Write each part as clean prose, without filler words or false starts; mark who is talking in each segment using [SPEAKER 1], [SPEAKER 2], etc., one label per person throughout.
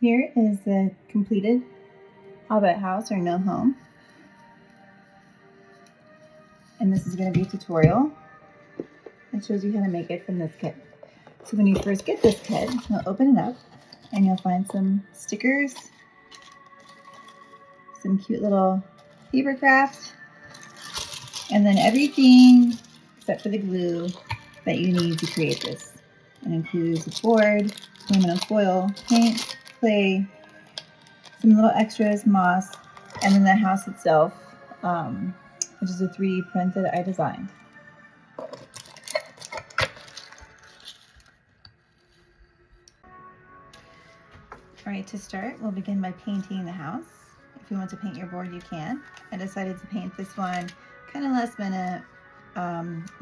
[SPEAKER 1] Here is the completed Hobbit house or no home. And this is going to be a tutorial that shows you how to make it from this kit. So when you first get this kit, you'll open it up and you'll find some stickers, some cute little paper craft, and then everything except for the glue that you need to create this. It includes a board, aluminum foil, paint, clay, some little extras, moss, and then the house itself, which is a 3D print that I designed. Alright, to start, we'll begin by painting the house. If you want to paint your board, you can. I decided to paint this one kind of last minute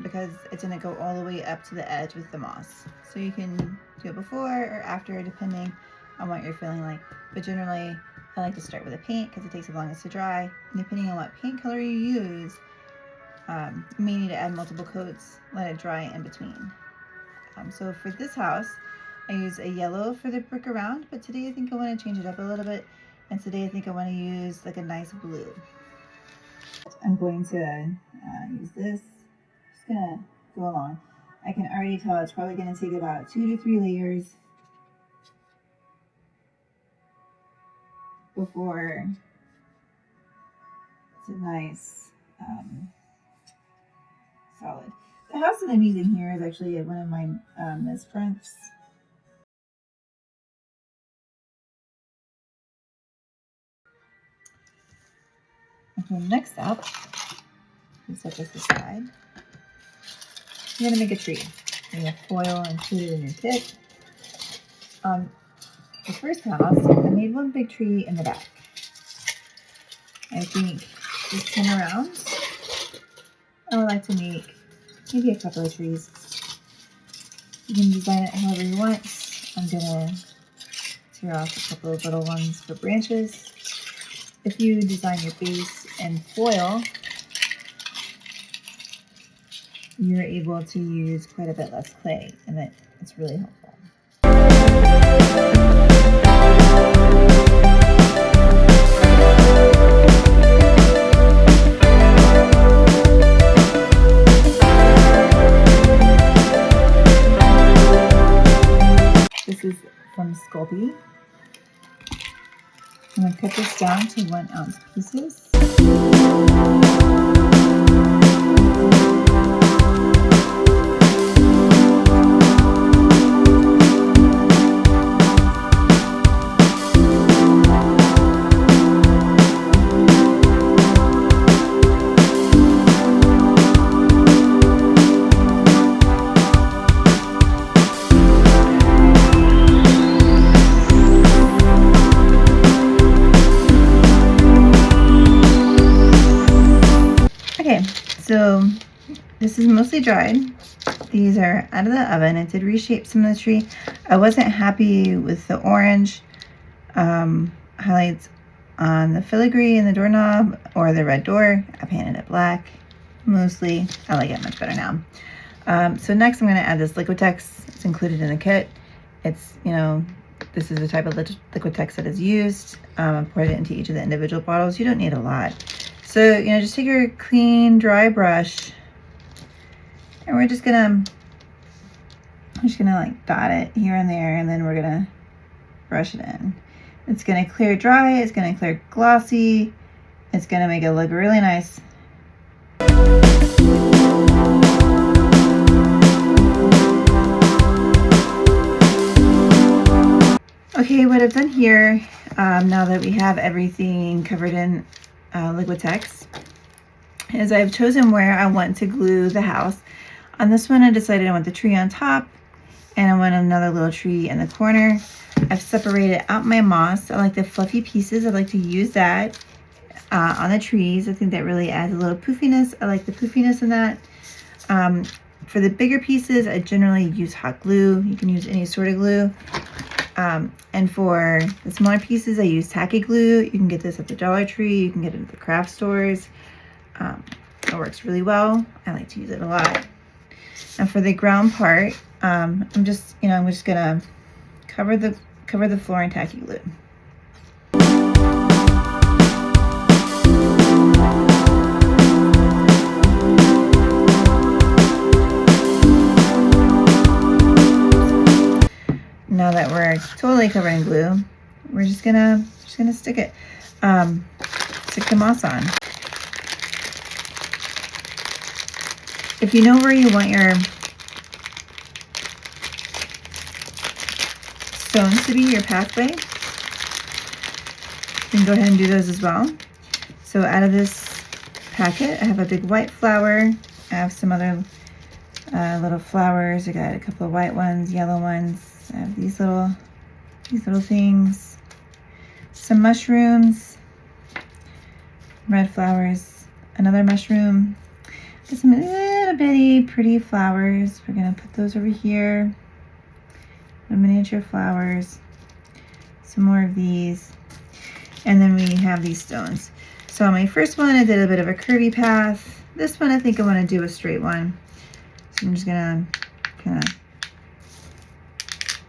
[SPEAKER 1] because it's going to go all the way up to the edge with the moss. So you can do it before or after, depending on what you're feeling like. But generally, I like to start with a paint because it takes the longest to dry. And depending on what paint color you use, you may need to add multiple coats, let it dry in between. So for this house, I use a yellow for the brick around, but today I think I want to change it up a little bit. And today I think I want to use like a nice blue. I'm going to use this. Just gonna go along. I can already tell it's probably going to take about 2 to 3 layers before it's a nice solid. The house that I'm using here is actually one of my misprints. Okay, next up, we set this aside. You're going to make a tree. You have foil included in your kit. The first house, I made one big tree in the back. I think just 10 around. I would like to make maybe a couple of trees. You can design it however you want. I'm going to tear off a couple of little ones for branches. If you design your base in foil, you're able to use quite a bit less clay, and it's really helpful. This is from Sculpey. I'm going to cut this down to 1 ounce pieces. So this is mostly dried. These are out of the oven. I did reshape some of the tree. I wasn't happy with the orange highlights on the filigree and the doorknob or the red door. I painted it black mostly. I like it much better now. So next I'm going to add this Liquitex. It's included in the kit. It's, this is the type of Liquitex that is used. I poured it into each of the individual bottles. You don't need a lot. So, just take your clean, dry brush, and we're just gonna like dot it here and there, and then we're gonna brush it in. It's gonna clear dry, it's gonna clear glossy, it's gonna make it look really nice. Okay, what I've done here, now that we have everything covered in Liquitex, is I've chosen where I want to glue the house. On this one I decided I want the tree on top and I want another little tree in the corner. I've separated out my moss. I like the fluffy pieces. I like to use that on the trees. I think that really adds a little poofiness. I like the poofiness in that. For the bigger pieces I generally use hot glue. You can use any sort of glue. And for the smaller pieces, I use tacky glue. You can get this at the Dollar Tree. You can get it at the craft stores. It works really well. I like to use it a lot. And for the ground part, I'm just gonna cover cover the floor in tacky glue. Now that we're totally covered in glue, we're just gonna stick it, stick the moss on. If you know where you want your stones to be, your pathway, you can go ahead and do those as well. So out of this packet, I have a big white flower. I have some other little flowers. I got a couple of white ones, yellow ones. I have these little things, some mushrooms, red flowers, another mushroom, just some little bitty pretty flowers. We're gonna put those over here, the miniature flowers, some more of these, and then we have these stones. So on my first one, I did a bit of a curvy path. This one, I think I want to do a straight one. So I'm just gonna kind of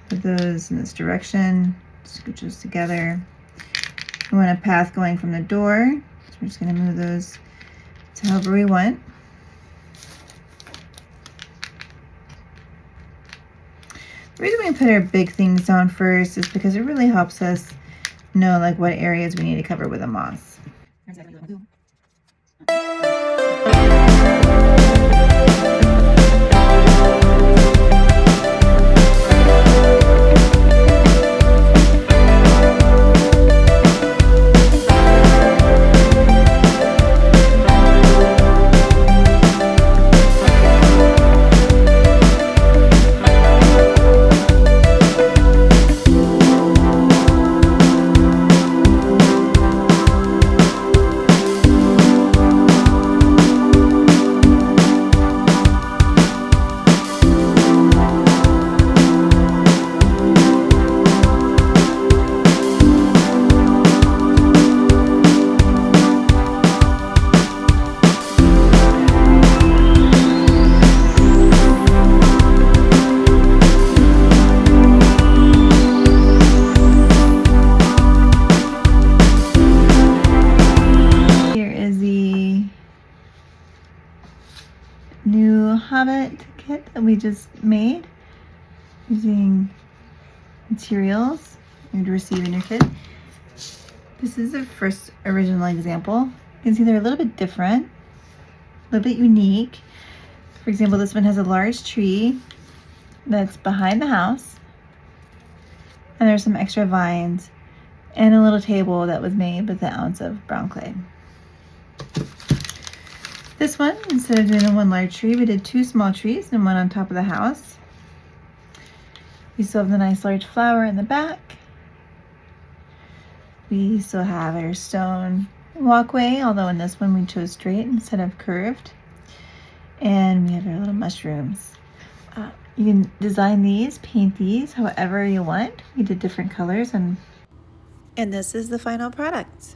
[SPEAKER 1] put those in this direction, scooch those together. We want a path going from the door, so we're just going to move those to however we want. The reason we put our big things on first is because it really helps us know like what areas we need to cover with a moss. New Hobbit kit that we just made using materials you'd receive in your kit. This is the first original example. You can see they're a little bit different, a little bit unique. For example, this one has a large tree that's behind the house, and there's some extra vines and a little table that was made with an ounce of brown clay. This one, instead of doing the one large tree, we did two small trees and one on top of the house. We still have the nice large flower in the back. We still have our stone walkway, although in this one we chose straight instead of curved. And we have our little mushrooms. You can design these, paint these however you want. We did different colors, and this is the final product.